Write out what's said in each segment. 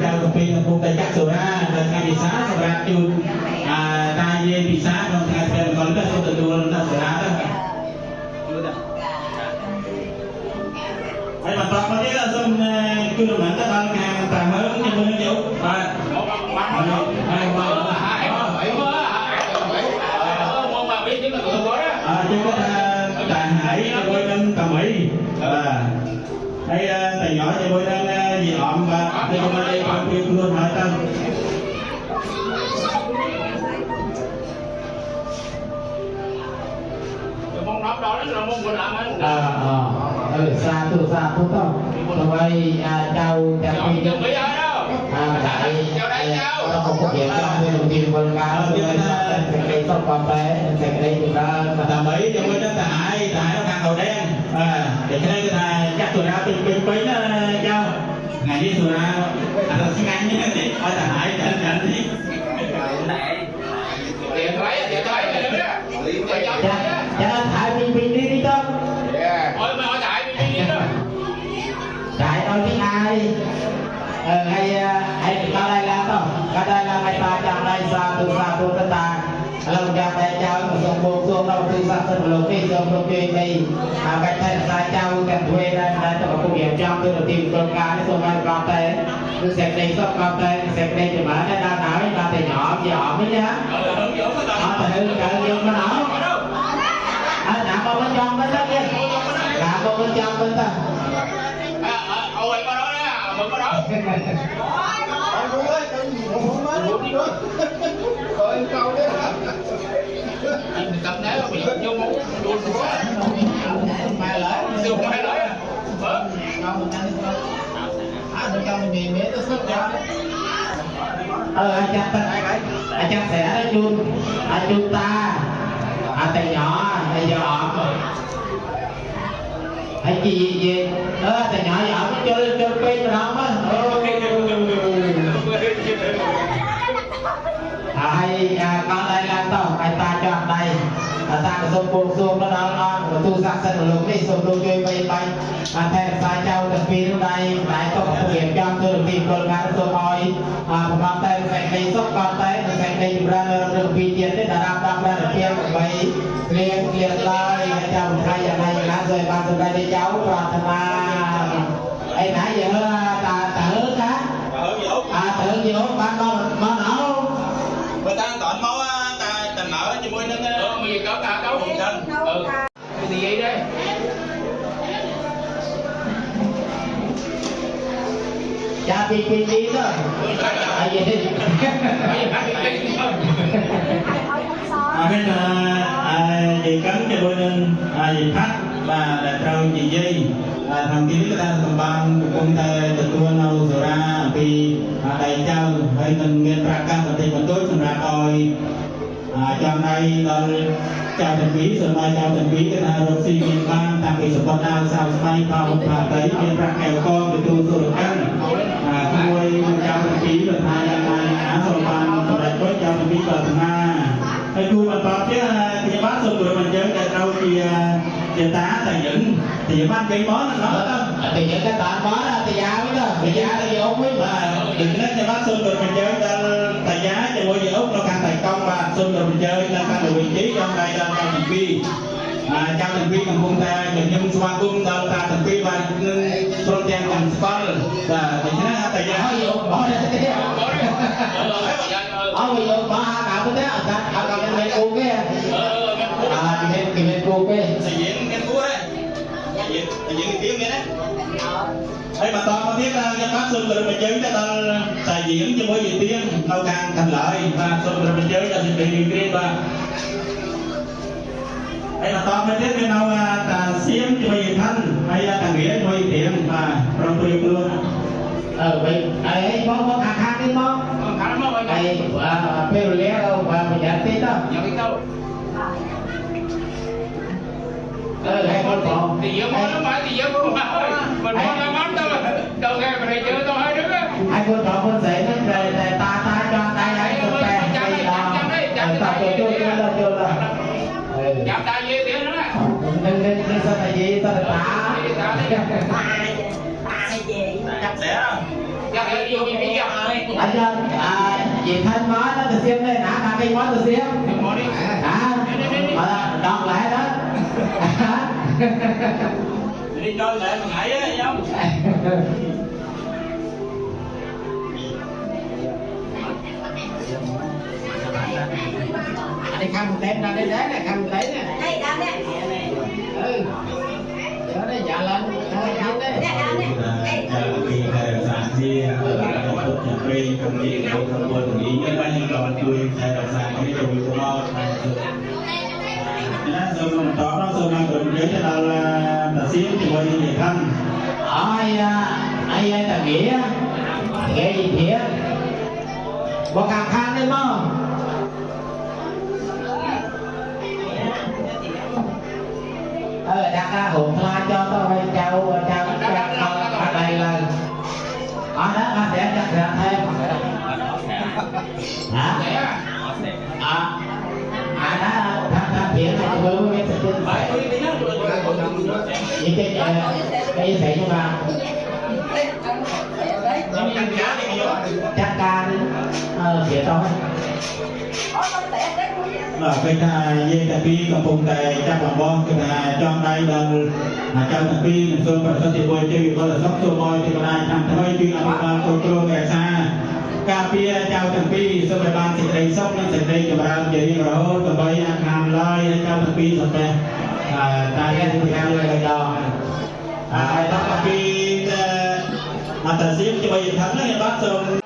trao cà phê cùng tay cắt sổ ra dan ngày bị xá sổ ra chun tay dê bị xá còn ngày sẽ còn rất số tự đua là sổ ra đó hay mà toàn có là dân cứ được mảnh các bạn hàng tạm hơn như bên chỗ và chứ có Đại Hải bơi lên Cà Mỹ hay tại nhỏ thì bơi lên Dị Ọm và đây hôm nay còn kêu luôn hỏi tên mong đó đó là mong mình làm anh xa tu tốt rồi bây chào chuẩn bị ở đâu chào đây chào không có việc cho nên đầu tiên quân ca sẽ đây tốt còn bé sẽ đây chúng ta Cà Mỹ thì bơi lên Đại Hải nó càng đầu đen để cho nên là chắc tụi ra pin nhau ngày đi tụi ra là xin anh nhé đi ở Đại Hải chân đi tiền lấy cho nên thải pin đi cho hỏi mà hỏi đại đi đó đại nói tiếng ai hay ta đây là to cái đây là người ta trong đây xa tu ta lòng ra tay cháu một sông buông xuống đâu tư sa sân lục đi sông lục đi đi cái tay xa cháu cần thuê đây là cho công việc trong tôi được tìm con cá sông ai con té tôi sẽ đi sông con té sẽ đi thì mà đây đang nói là thì nhỏ mới nhá họ thì hư cả dương mà nó nằm vào bên trong bên đó kia nằm vào bên trong bên ta ôi có đó đó mừng có đó cầm đấy mà bị vô một đuôi mai lỡ siêu mai lỡ cho mình nhìn miếng tôi sức ra anh chắc sẽ chun ta tay nhỏ tay nhỏ hay gì tay nhỏ nhỏ cho pin đó á hay con đây là to hay ta cho đây ta có sông buông xuống nó của tu sắc sân lục đi sông đôi chơi bay bay thêm sai châu được phi lúc đây lại có một việc cho tôi được tìm con gái tôi hỏi con tên phải đi sốc con tên phải đi ra được phi tiền đấy là đang ra được kia của vậy liền lời chào hai giờ này đã rồi ba giờ đây đi cháu và thằng ấy nãy giờ ta hứa cá thử gì ốp ba con mà nó người ta tận máu tình nở cho môi nó gì có cả cấu hùng thân cái gì vậy đấy cha pin đi đó gì đi bên chị cấn cho bôi lên chị Thắt và đại trâu chị Di thằng kia người ta thằng ban công ty từ tua nâu rồi ra vì đại trâu hay mình nghiên ra cam và thì mình tối xong ra coi cho nay chào thành quý rồi mai chào thành quý cái nào rồi xin nghiên ban tạm biệt sự quan đau sao may vào và tới nghiên ra kèo con để tu rồi được ăn nuôi chào thành quý rồi hai này rồi ban rồi đại tối chào thành quý vào thằng A thầy cô mà có chứ thì bác xong rồi mình chơi cái đâu thì tá tài những thì bác cây bó nó đó thì những cái tạm bó đó thì giá biết đó thì giá thì ốp biết mà đừng nói cho bác xong rồi mình chơi tài giá cho mỗi gì ốc nó càng tài công mà xong rồi mình chơi là càng được vị trí trong đây là trong thành viên trong thành viên còn cung ta mình nhân xoa cung đâu ta thành viên và trong trang thành con và mình nói tài giá bỏ vô bỏ ra cái bây giờ bỏ cả cái thế cả cái này cô kia cái này cô kia xây dựng cái cua đấy xây dựng cái tiếng nghe đấy đây mà toàn có biết cái bác xuân rồi mình chơi cho ta tài diễn cho mỗi gì tiếng đâu càng thành lợi và xuân rồi mình chơi cho sự kiện riêng và đây mà toàn mới biết cái đâu ta xiêm cho mỗi gì thanh hay là ta nghĩa cho mỗi gì tiền và trong tuyệt luôn vậy ấy có khá đi không ấy phê lé đâu và mình nhận tin đâu hay con còn thì giờ món nó phải thì giờ con mà thôi mình món nó món đâu đâu nghe mình chơi tao hai đứa á hai con còn con dễ nó về ta cho tay ấy con bè đây là ta cho chạm tay dê tiếng nữa nên sao là gì sao là ta sẽ chắc anh dân chị thân nói nó từ xiêm đây nã thằng kinh nói từ xiêm đọc lại đó đi chơi lại mà ngại á không đi khăn một tem ra đây đấy này khăn một tí nè đây đâu nè đó đây dạ lên đây kỳ sản gì tốt nhà quê công ty công quân ý những bao nhiêu còn tuổi thầy đặc sản cái đồ của họ rồi mình tỏ nó rồi mang đến dưới cho là xíu thì quay đi thăm ai ta nghĩa nghe gì thiệt có càng khăn đấy mà đặt ra hụt la cho tôi chào đây là đó nó sẽ đặt ra thêm đó tham thiện này tôi mới biết sự tin cái sẽ cho bà chắc ca thiệt thôi cái dây tà pi cầm bùng tề chắc là bon cái trong đây là trong tà pi mình xưa phải thì bôi chơi có là sóc xô bôi thì còn ai làm thôi chứ làm cô kẻ xa cà phê chào tầng pi xưa phải ban thì đây sóc nó sẽ đây cho bạn chơi rồi còn bây làm lai chào tầng pi sắp về ta cái thì theo lời đò đó cà phê mà ta xếp cho bây giờ thắng nó bác xong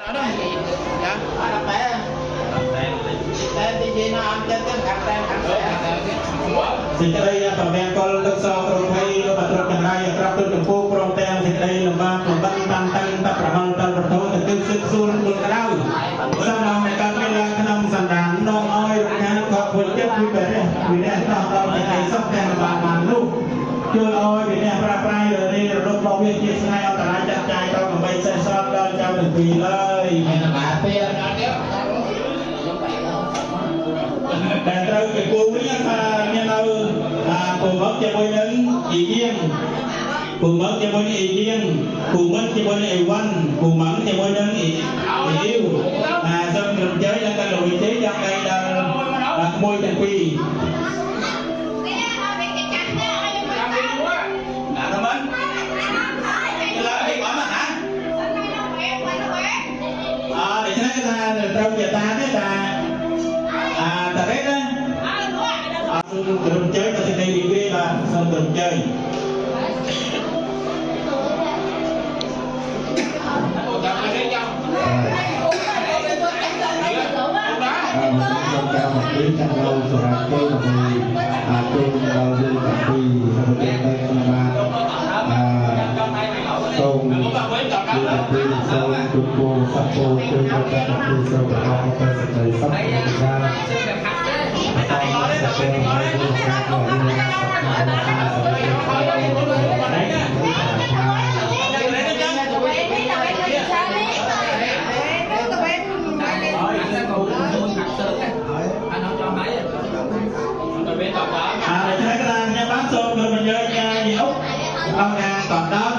thì đây còn đang con được so còn hay nó bật được cái này trong tôi được phố trong tem thì đây là ba còn tăng tập làm tăng vật thôi từ từ sức xuân luôn cái đâu sau đó này ta mới là cái năm sản đàn nó oi nha có vượt chất quý về đây vì đây nó thì cái sắp tem là màn lúc chưa oi vì đây pra rồi đi rồi lúc bao nhiêu chiếc xe ở tại chặt trai đâu mà bây xe sót đâu cho được vì ơi đàn trâu cái cuồng với nhân đâu cuồng mất cho bôi nâng ý riêng cuồng mất cho bôi ý riêng cuồng mất cho bôi ý quanh cuồng mẫn cho bôi nâng ý yêu xong mình chơi là cái lùi chế trong đây là môi chân quy nó mất là đi bỏ mặt hả để cho cái ta trâu nhà ta thế ta rét á tụi chơi ta sẽ đi đi mà xong tụi chơi cao một tí chăn lâu rồi là chơi một người trên đầu dây cà phê rồi một đêm đây con ba tôm dây cà phê sâu cục bồ sắp bồ chơi một cái cà phê sâu và con cái sắp đầy sắp ra con sắp bồ hai bồ hai bồ thấy cái đàn nha bác xô rồi mình chơi nha gì út con đàn còn đơn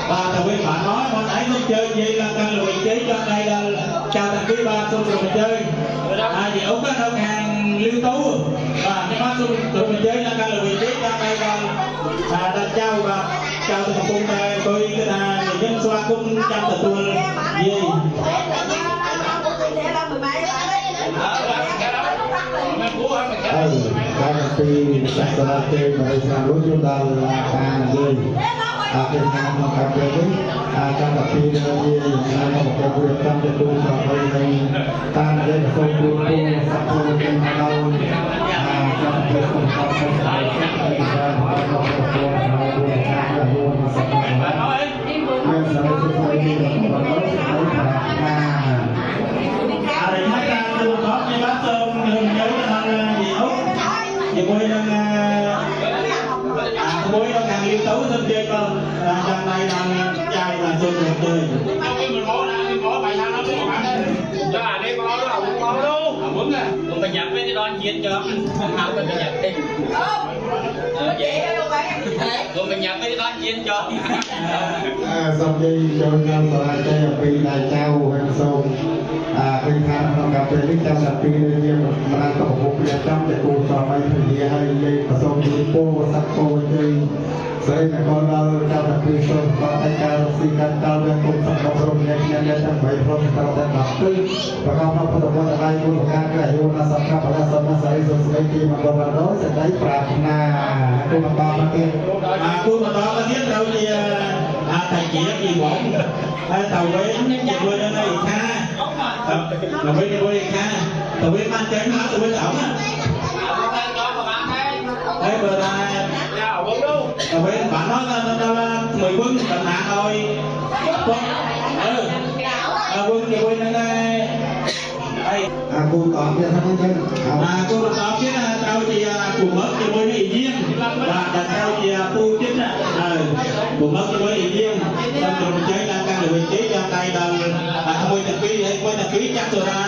và thầy quý bạn nói con ấy không chơi gì là căn lùi chế cho đây là chào thằng quý ba xô rồi mình chơi gì út có đơn hàng lưu tú và cái bác xô rồi mình chơi là căn lùi chế cho đây là đặt trao và chào thằng cung tôi cái là nhân xoa cung trong tờ tuần gì các phê sắp ra chơi và sang lối chúng ta là gì cái hàng mà cà phê đấy các cà phê gì là một cái việc trong cái tu sửa đây này ta đây là không tu sắp tu trên đâu trong cái không có cái sai đây là không có cái tu nào tu khác là tu mà sắp tu bây giờ chúng tôi đi được một lối thấy để thấy ra tôi có cái bát tôm mình nhớ là gì út thì bôi đang bôi đang hàng lưu tấu xin chơi con trong đây đang chai là tôi được chơi mình bỏ bài sao nó cho đi con đó con luôn muốn à tụi mình nhập với cái đòn chiến cho không tụi mình nhập đi vậy Rồi mình nhận cái đó chiên cho. សូមនិយាយចូលដល់សាលាចេះអំពីដៃចៅហើយសូមឃើញថាក្នុងកាលពេលនេះចាំតែពីយើងមិនបានប្រពន្ធព្រះចាំតែគូស្វាមីភរិយាហើយនិយាយប្រសូមជូនពរសក្តិជ័យស្រីអ្នកក៏ដល់ចាំតែពីសូមក៏តែការរកស៊ីកាត់តល់យើងគុំសង្កត់រំលែកគ្នាទាំងបីព្រមទាំងតែដល់គឺប្រកបដោយពុទ្ធវត្តដៃគុណការក្រៃយោណាសក្តិផលសនសារីសុខស្ដីទីមង្គលដល់សេចក្ដីប្រាថ្នាគុំបន្តមកទៀតគូបន្តមកទៀតត្រូវជាតែជាពីបងហើយតើវិញជាមួយនឹងឯខាដើម្បីជាមួយឯខាតើវិញបានចេញមកទៅវិញអត់ណាហើយបើថាតើវិញបានដល់មួយវិញតំណាងឲ្យបងវឹងជាមួយនឹងឯគូតអត់ទៀតហ្នឹងចឹងគូបន្តទៀតត្រូវជាគូមកជាមួយនឹងយាមបាទត្រូវជាពូទៀតណាគូមកជាមួយនឹងយាមតាមត្រឹមចេញដល់ការល្វីជ័យយ៉ាងដៃដល់មួយតាពីហើយមួយតាពីចាក់សូរ៉ា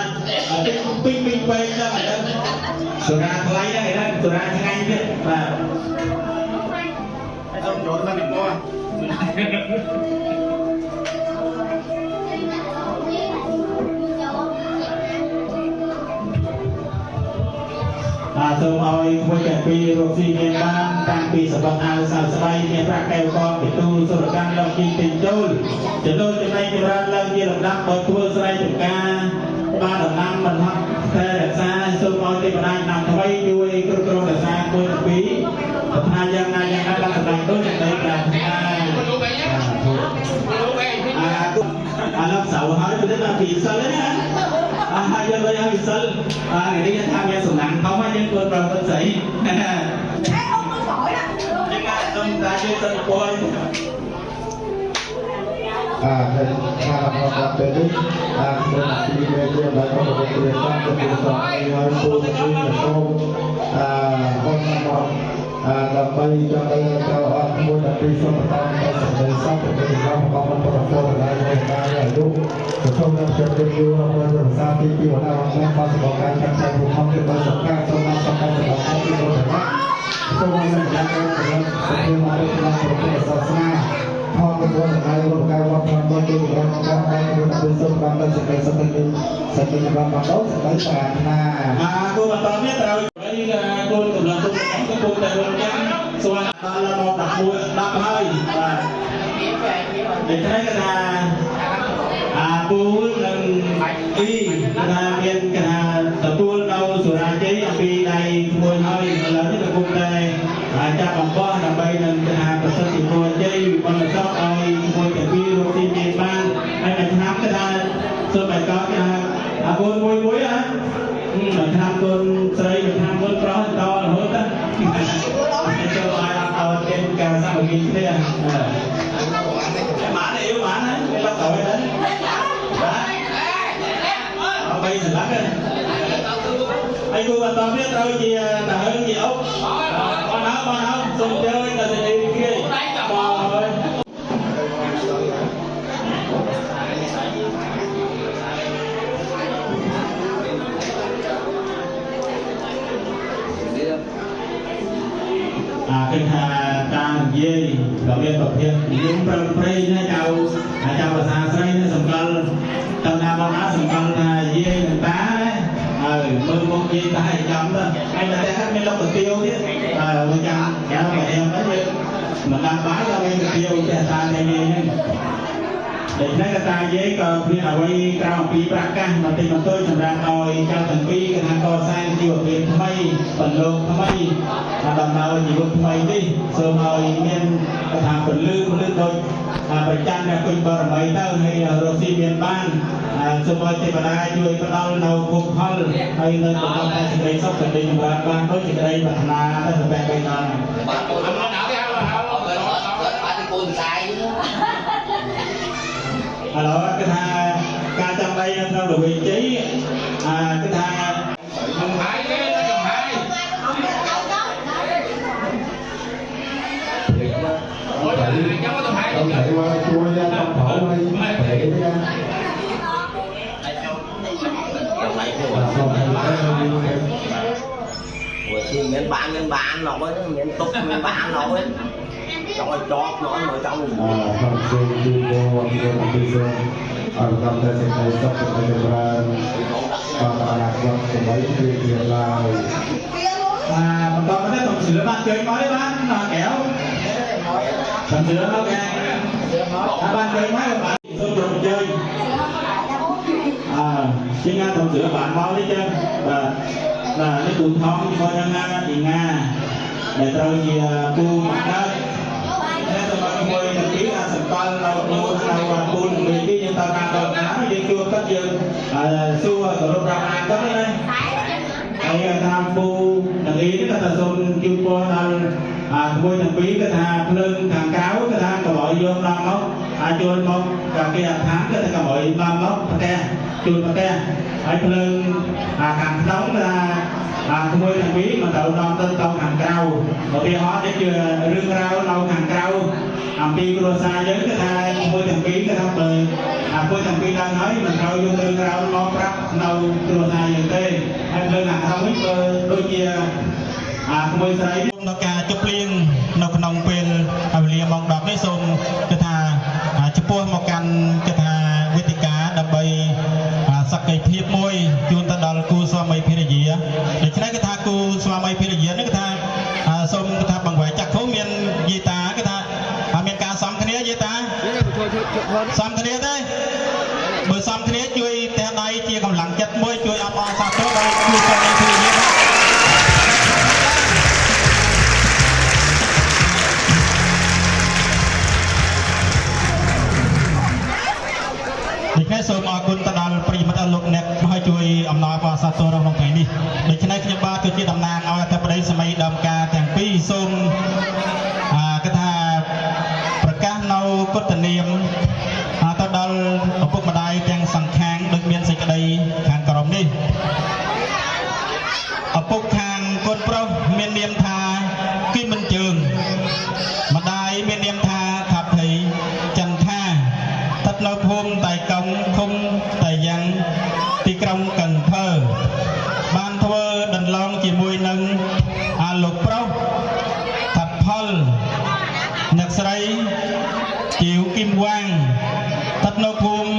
ពីពេកដល់សូរ៉ាថ្លៃដែរណាសូរ៉ាថ្ងៃទៀតបាទហើយសូមចូលមកពីពោះសូមឲ្យមួយតែពីរកស៊ីមានបានតាំងពីសបត់អាវសាវស្បៃមានប្រាក់កែវកពិទូលសុរកម្មលោកជីទិញចូលចំណូលចំណេញចម្រើនឡើងជាលំដាប់បើធ្វើស្រែចម្ការបានដំណាំមិនហត់តែរក្សាសូមឲ្យទេវតាឆ្នាំថ្មីជួយគ្រប់គ្រងរក្សាគួរពីប្រាថ្នាយ៉ាងណាយ៉ាងណាបានសម្រេចដូចតែប្រាថ្នាអាឡប់សៅហើយទៅដល់ពីសិលណាហើយយើងលើឲ្យសិលថ្ងៃនេះថាមានសំណាងធំហើយយើងធ្វើប្រវត្តិស្អីអូនមិនសយណាយើងអាចទៅតែយើងសិលពណ៌ហើយថារបស់ពេលនេះសូមពីមេជាបាយរបស់ព្រះសម្មាសម្ពុទ្ធហើយពូជពីសូមបងមកដើម្បីចង់ឲ្យចៅអត់មួយតែពីសូមបន្តទៅសម្ដែងសពទៅរបស់បងប្រពន្ធដែលបានអាយុសូមនឹងជម្រាបជូនរបស់រក្សាទីពីវត្តអារាមបានសម្បកការចាត់ចែងរូបភាពទៅដល់សកាសូមបានសម្បត្តិរបស់ទីវត្តអារាមសូមឲ្យមានការប្រព្រឹត្តទៅតាមព្រះពុទ្ធសាសនាផងទៅដល់ហើយរកការវត្តផងទៅរបស់ការដែលទៅសូមបានទៅសេចក្ដីសុខទៅសេចក្ដីបានមកដល់សេចក្ដីប្រាថ្នាគូបន្តទៀតត្រូវគូកម្លាំងទុកគូតែរួមយ៉ាងស្វាដល់មក10ហើយបាទតែថ្ងៃកថាពូនឹងពីថាមានកថាទទួលនៅសុរាជ័យអំពីដៃមួយហើយឥឡូវនេះកំពុងតែចាប់អំបោះដើម្បីនឹងថាប្រសិទ្ធភាពជ័យបណ្ឌិតឲ្យមួយតែពីរកទីមានបានហើយមួយឆ្នាំកថាសូមឲ្យកោតថាកូនមួយមួយមួយឆ្នាំកូនស្រីមួយឆ្នាំកូនប្រុសតរហូតទៅចូលឲ្យអត់ដល់គេការសាមគ្គីគ្នាបានអីបានហ្នឹងវាឡប់ទៅហ្នឹងបីស្លាប់ហ្នឹងហើយគូបន្តទៀតត្រូវជាតាហឹងជាអុកបានហើយសូមជើញដល់សេចក្ដីគ្រាយបងហើយឃើញថាការនិយាយក៏មានប្រភេទយើងប្រឹងប្រែងណាចៅភាសាស្រីនេះសម្គាល់តំណាបងណាសម្គាល់ថាយាយនឹងតាហើយមើលមុខយាយតាឲ្យចាំទៅហើយតែគាត់មានលោកកាទៀវទៀតហើយមកចាំយ៉ាងមកអែមទៅយើងមិនដាំបាយក៏មានកាទៀវតែតានៃនេះហ្នឹងដូច្នេះកតាយាយក៏មានអ្វីក្រៅអំពីប្រកាសបន្តិចបន្តួចសម្រាប់ឲ្យចៅទាំងពីរគឺថាកសាងជីវភាពថ្មីបន្លកថ្មីដំណើរជីវិតថ្មីនេះសូមឲ្យមានកថាពលឺដូចប្រចាំអ្នកពេញបរមីទៅហើយរកស៊ីមានបានសូមឲ្យទេវតាជួយផ្ដល់នៅភោគផលហើយនៅបន្តតែសេចក្តីសុខសេចក្តីចម្រើនបានដូចសេចក្តីប្រាថ្នាទៅសម្រាប់បីដល់បាទគូនដល់គេហៅបាទគូនស្អាយឥឡូវគឺថាការចាំដៃនៅក្នុងល្វីជ័យគឺថាចំហាយទេចំហាយអូយចាំចំហាយទៅជួយយ៉ាងបងប្អូនហើយបែរទៅយ៉ាងចំហាយទៅសូមឲ្យមានหัวชื่อ miền bán nó với miền tục miền bán nó với trong cái chóp nó ở trong không xem video video ở trong cái sẽ thấy sắp tới cái brand và là con của mấy người là mình còn có tổng sửa ban chơi mới bán là kéo tổng sửa ok ban chơi mới là bạn không được chơi chứ nga tổng sửa bạn mau đấy chứ là cái cuốn thông coi nga thì nga để rồi thì cu mặt đó thế tôi nói người là kỹ là sẵn con lâu cuốn vì cái nhân tao càng đợt áo đi cua cất dương xua của lúc ra ai có đấy ai tham phu đằng ý cái ta dùng kêu qua môi thằng quý cái thà lưng thằng cáo cái thà cả mọi vô làm mốc chuồn mốc cả cái tháng cái thà cả mọi làm mốc cái chuồn cái ai lưng càng nóng là môi thằng quý mà đầu non tân công hàng cao một khi họ để chưa rương rau lâu hàng cao khi cô xa với cái thà môi thằng quý cái thà đời môi thằng quý đang nói mình rau vô rương rau nó rắp lâu cô xa như thế ai lưng hàng không biết đôi kia môi sấy nó cả chụp liên nó còn nông quyền liền mong đọc đấy xong cái thà chụp po một căn cái thà viết cá đập bay sắc cây thiệp môi chúng ta đào cu xoa mây phía dưới để cho cái thà cu xoa mây phía dưới nó cái thà xong cái thà bằng vải chặt phố miền gì ta cái thà miền cá xóm cái này gì ta xóm cái này đấy bữa xóm cái này chui té đây chia cầm lặng chặt môi chui áp sao đó đây cu xoa mây phía dưới đểសូមអរគុណទៅដល់ប្រិយមិត្តលោកអ្នកឲ្យជួយអំណរបសាទរក្នុងថ្ងៃនេះដូច្នេះខ្ញុំបាទគឺជាតំណាងឲ្យអធិបតីសម័យដើមការទាំងពីរសូមគេថាប្រកាសនៅគុតនាមទៅដល់ឪពុកម្ដាយទាំងសងខាងដូចមានសេចក្តីខាងក្រមនេះឪពុកខាងកូនប្រុសមាននាមថាគីមិនជើងម្ដាយមាននាមថាខាប់ភ័យចន្ទថាស្ថិតនៅភូមិតៃកុងឃុំតៃយ៉ាងទីក្រុងកិនភើបានធ្វើដន្លងជាមួយនឹងលោកប្រុសថាផលអ្នកស្រីជីវគីមវាងស្ថិតនៅភូមិ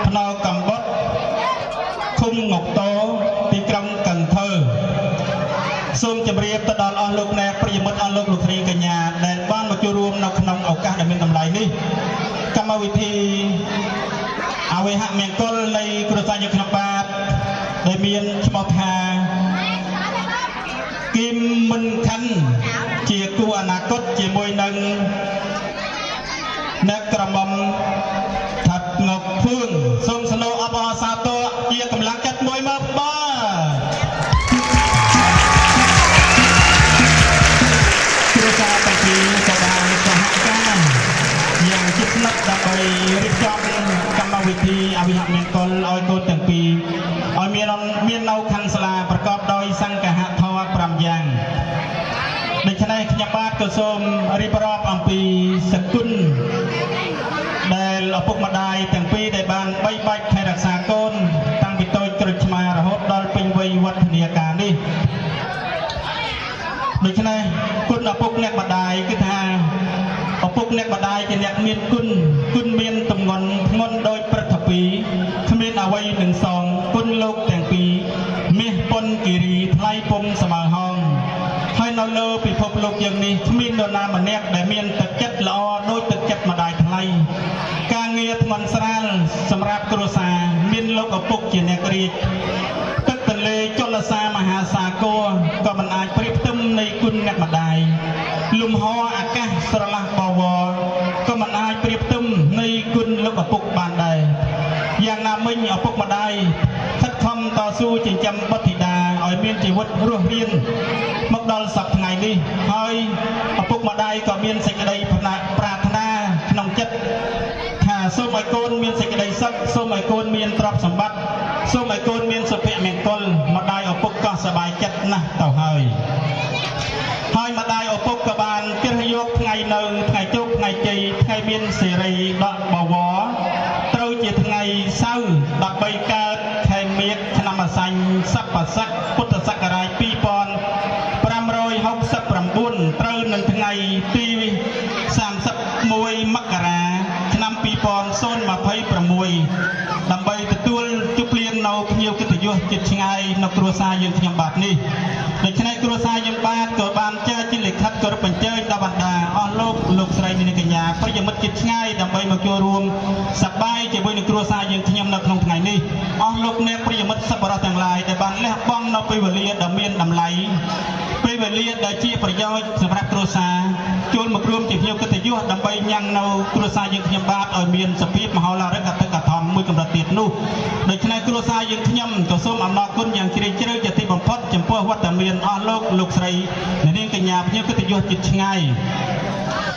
ភ្នល់កំបុតឃុំងុកតោទីក្រុងកិនភើសូមជម្រាបទៅដល់អស់លោកអ្នកប្រិយមិត្តអស់លោកលោកស្រីកញ្ញាដែលបានមកចូលរួមនៅក្នុងឱកាសដែលមានតម្លៃនេះកម្មវិធីអវេហមង្គលនៃគ្រួសារយើងក្នុងបាទដែលមានឈ្មោះថាគីមមិនខាន់ជាគូអនាគតជាមួយនឹងអ្នកក្រមុំថាត់ងកភឿងសូមស្នូអបអរសាទរជាកម្លាំងចិត្តមួយមកបាទគ្រួសារតាពីក៏បានសហការយ៉ាងជិតស្និទ្ធដើម្បីរៀបចំកម្មវិធីអភិហមង្គលឲ្យកូនទាំងពីរឲ្យមាននៅខាងសាលាប្រកបដោយសង្ឃហធម៌5យ៉ាងដូច្នេះខ្ញុំបាទក៏សូមរៀបរាប់អំពីសគុណដែលឪពុកម្ដាយទាំងពីរដែលបានបីបាច់ថែរក្សាកូនតាំងពីតូចក្រូចឆ្មារហូតដល់ពេញវ័យវឌ្ឍនាការនេះដូច្នេះគុណឪពុកអ្នកម្ដាយគឺថាឪពុកអ្នកម្ដាយជាអ្នកមានគុណមានទម្ងន់ធ្ងន់ដោយព្រឹទ្ធពីគ្មានអ្វីនឹងសងគុណលោកទាំងពីរមាសប៉ុនគិរីថ្លៃពុំស្មើហងហើយនៅលើពិភពលោកយើងនេះគ្មាននរណាម្នាក់ដែលមានទឹកចិត្តល្អដូចទឹកចិត្តម្ដាយថ្លៃការងារធ្ងន់ស្រាលសម្រាប់គ្រួសារមានលោកឪពុកជាអ្នករាជទឹកទន្លេចលសាមហាសាគរក៏មិនអាចប្រៀបផ្ទឹមនៃគុណអ្នកម្ដាយលំហអាកាសស្រឡះបវរក៏មិនអាចប្រៀបផ្ទឹមនៃគុណលោកឪពុកបានដែរយ៉ាងណាមិញឪពុកម្ដាយខិតខំតស៊ូចិញ្ចឹមបុត្រធីតាឲ្យមានជីវិតរស់រានមកដល់សប្តាហ៍ថ្ងៃនេះហើយឪពុកម្ដាយក៏មានសេចក្តីប្រាថ្នាក្នុងចិត្តថាសូមឲ្យកូនមានសេចក្តីសុខសូមឲ្យកូនមានទ្រព្យសម្បត្តិសូមឲ្យកូនមានសុភមង្គលម្ដាយឪពុកក៏សប្បាយចិត្តណាស់ទៅហើយម្ដាយឪពុកក៏បានជ្រើសយកថ្ងៃនៅថ្ងៃជោគថ្ងៃជ័យថ្ងៃមានសេរីដកបវរត្រូវជាថ្ងៃសៅរ៍13កើតខែមិញឆ្នាំអាសាញ់ស័កបស័កពុទ្ធសករាជ2566 នឹងថ្ងៃទី31 មករាឆ្នាំ2026ដើម្បីទទួលជប់លៀងនៅភ្ញៀវកិត្តិយសជិតឆ្ងាយនៅគ្រួសារយើងខ្ញុំបាទនេះដូច្នេះគ្រួសារយើងបាទក៏បានចែកជាលិខិតគោរពអញ្ជើញដល់បណ្ដាអស់លោកស្រីនាងកញ្ញាប្រិយមិត្តជិតឆ្ងាយដើម្បីមកចូលរួមសប្បាយជាមួយនឹងគ្រួសារយើងខ្ញុំនៅក្នុងថ្ងៃនេះអស់លោកអ្នកប្រិយមិត្តសប្បុរសទាំងឡាយដែលបានលះបង់នៅពេលវេលាដ៏មានតម្លៃពេលវេលាដែលជាប្រយោជន៍សម្រាប់គ្រួសារចូលមករួមជាភ្ញៀវកិត្តិយសដើម្បីញ៉ាំងនៅគ្រួសារយើងខ្ញុំបាទឲ្យមានសភាពមហោឡារិកអតិកធមមួយកម្រិតទៀតនោះដូច្នេះគ្រួសារយើងខ្ញុំក៏សូមអំណរគុណយ៉ាងជ្រាលជ្រៅជាទីបំផុតចំពោះវត្តមានអស់លោកស្រីនាងកញ្ញាភ្ញៀវកិត្តិយសជិតឆ្ងាយ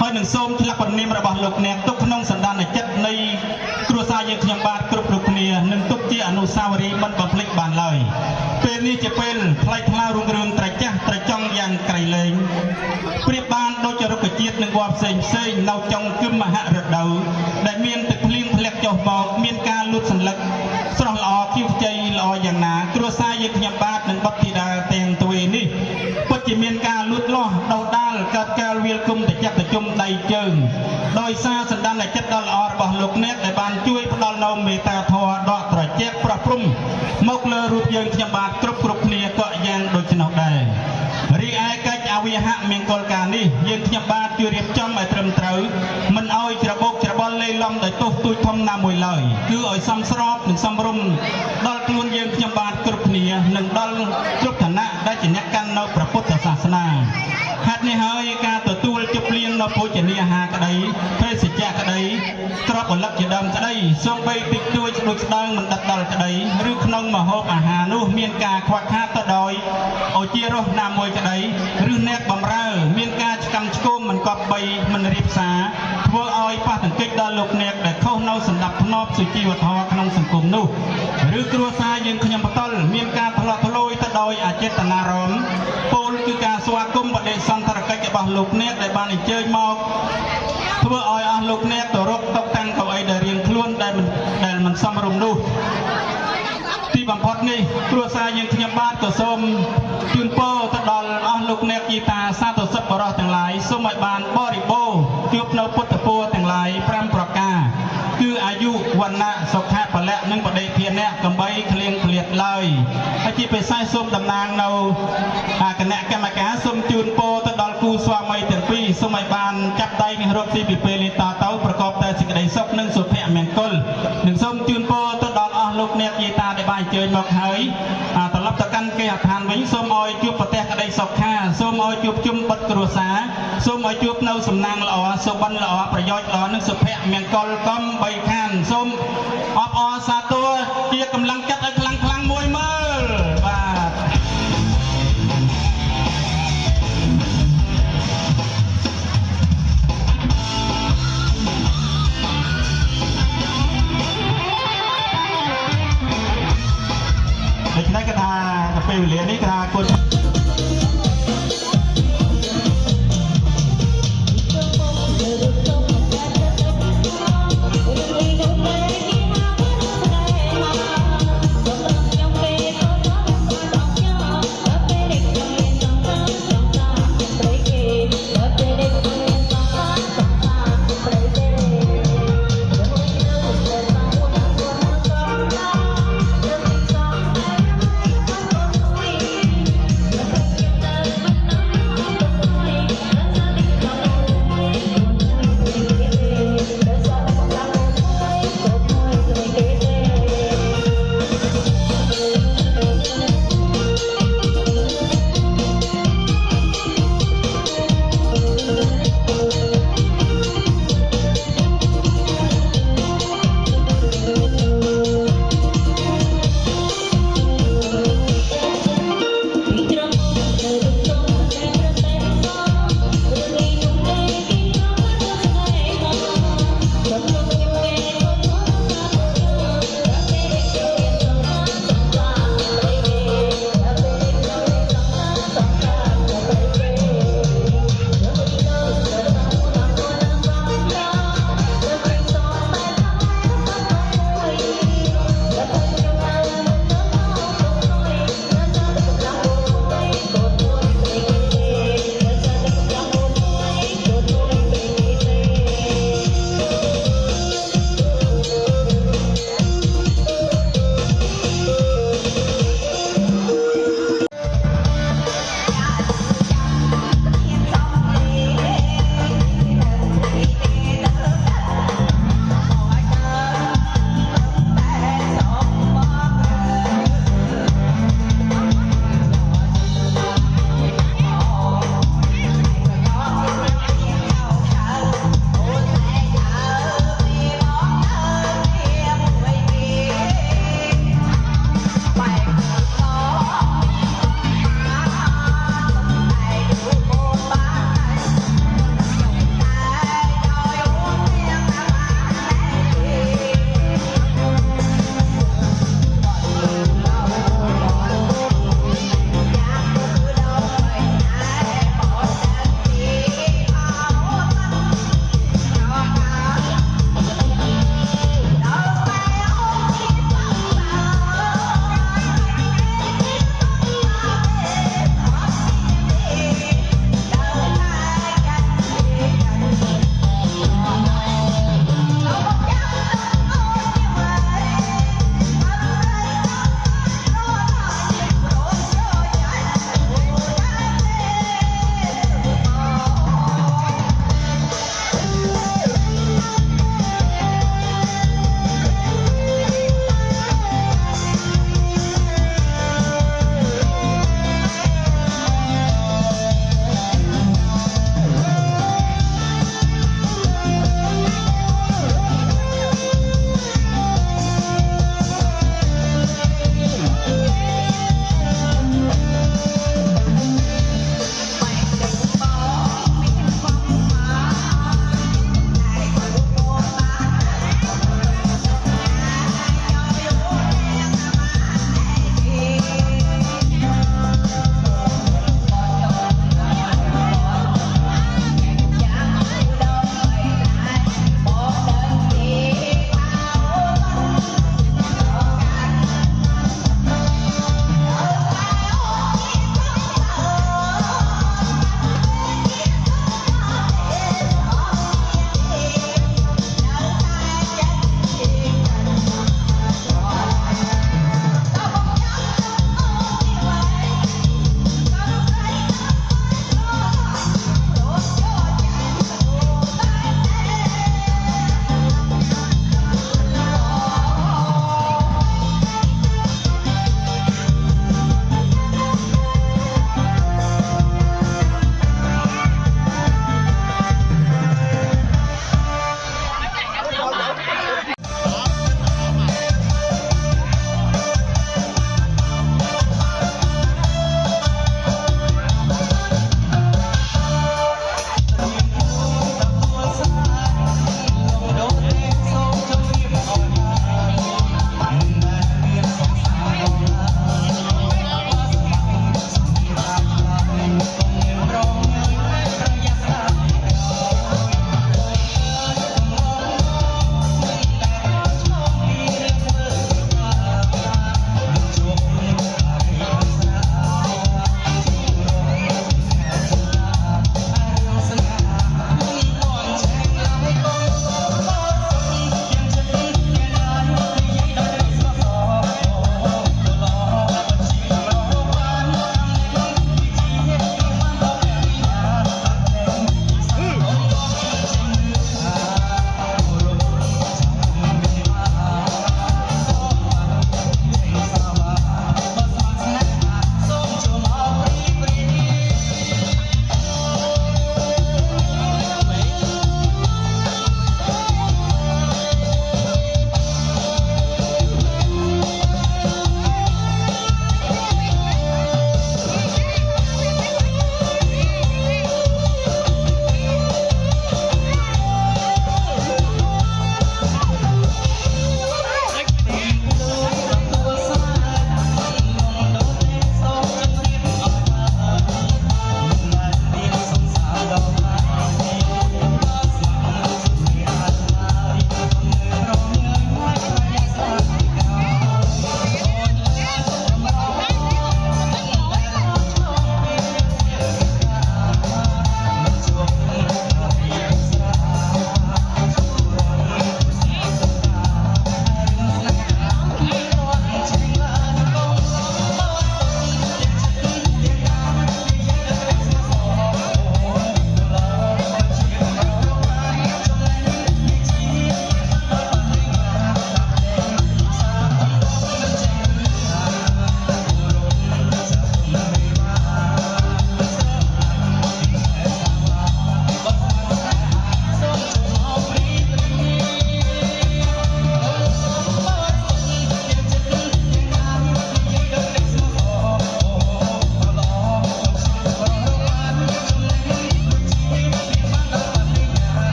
ហើយនឹងសូមឆ្លាក់ព្រះនាមរបស់លោកអ្នកទុកក្នុងសន្តានចិត្តនៃគ្រួសារយើងខ្ញុំបាទគ្រប់គ្នានឹងទុកជាអនុស្សាវរីយ៍មិនបំភ្លេចបានឡើយពេលនេះជាពេលថ្លៃថ្លារុងរឿងត្រចាស់ត្រចង់យ៉ាងក្រៃលែងប្រៀបបានដូចជារុក្ខជាតិនិងវល្លិផ្សេងនៅចុងគឹមមហរដូវដែលមានទឹកភ្លៀងធ្លាក់ចុះមកមានការលូតសន្លឹកស្រស់ល្អគៀវខ្ចីល្អយ៉ាងណាគ្រួសារយើងខ្ញុំបាទនឹងបុត្រធីតាទាំងទ្វេនេះពិតជាមានការលូតលាស់ដោះដាលកើតការវាលគុំតិចតិជុំដៃជើងដោយសារសន្តានចិត្តដ៏ល្អរបស់លោកអ្នកដែលបានជួយផ្ដល់នូវមេត្តាធម៌ដ៏ត្រជាក់ប្រោះព្រំមកលើរូបយើងខ្ញុំបាទគ្រប់គ្នាក៏យ៉ាងដូចនោះដែររីឯកិច្ចអវិហៈមង្គលការនេះយើងខ្ញុំបាទជួយរៀបចំឲ្យត្រឹមត្រូវមិនឲ្យច្របូកច្របល់លេីឡំដោយទោសទូចធំណាមួយឡើយគឺឲ្យសមស្របនិងសមរម្យដល់ខ្លួនយើងខ្ញុំបាទគ្រប់គ្នានិងដល់គ្រប់ឋានៈដែលជាអ្នកកាន់នៅព្រះពុទ្ធសាសនាហេតុនេះហើយការទទួលជប់លៀងនៅភោជនីយអាហារក្តីភេសជ្ជៈក្តីក្របផលិតជាដើមក្តីសូម្បីតិចតួចដូចស្ដើងមិនដិតដល់ក្តីឬក្នុងម្ហូបអាហារនោះមានការខ្វះខាតទៅដោយអូជារសណាមួយក្តីឬអ្នកបម្រើមានការឆ្កាន់ឆ្គងមិនគប្បីមិនរៀបសារធ្វើឲ្យប៉ះទង្គិចដល់លោកអ្នកដែលខុសនៅសណ្ដាប់ធ្នាប់សុជីវធម៌ក្នុងសង្គមនោះឬគ្រួសារយើងខ្ញុំផ្ទាល់មានការធ្លាក់ធ្លោយទៅដោយអចេតនារមណ៍ពោលគឺការស្វាគមន៍បដិសន្ទរកិច្ចរបស់លោកអ្នកដែលបានអញ្ជើញមកធ្វើឲ្យអស់លោកអ្នកទៅរកតុបតាំងកៅអីដែលរៀងខ្លួនដែលមិនសមរម្យនោះទីបំផុតនេះគ្រួសារយើងខ្ញុំបាទក៏សូមជូនពរទៅដល់អស់លោកអ្នកជីតាសាធុសិទ្ធិបរិសទាំងឡាយសូមឲ្យបានបរិបូរណ៍ជួបនៅពុទ្ធពរទាំងឡាយ5ប្រការគឺអាយុវណ្ណៈសុខៈពលៈនិងបដិធានៈកំបីក្លៀងក្លៀតឡើយហើយជាពិសេសសូមតំណាងនៅគណៈកម្មការសូមជូនពរទៅដល់គូស្វាមីទាំងពីរសូមឲ្យបានចាប់ដៃរកទីពីពេលនេះតទៅប្រកបតែសេចក្តីសុខនិងសុភមង្គលនិងសូមជូនពរទៅដល់អស់លោកអ្នកយាយតាដែលបានអញ្ជើញមកហើយត្រឡប់ទៅកាន់គេហដ្ឋានវិញសូមឲ្យជួបប្រទេសក្តីសុខាសូមឲ្យជួបជុំបុត្រគ្រួសារសូមឲ្យជួបនៅសំណាងល្អសុបិនល្អប្រយោជន៍ល្អនិងសុភមង្គលកំបីខានសូមអបអរសាទរជាកម្លាំងចិត្តឲ្យខ្លាំងក្លា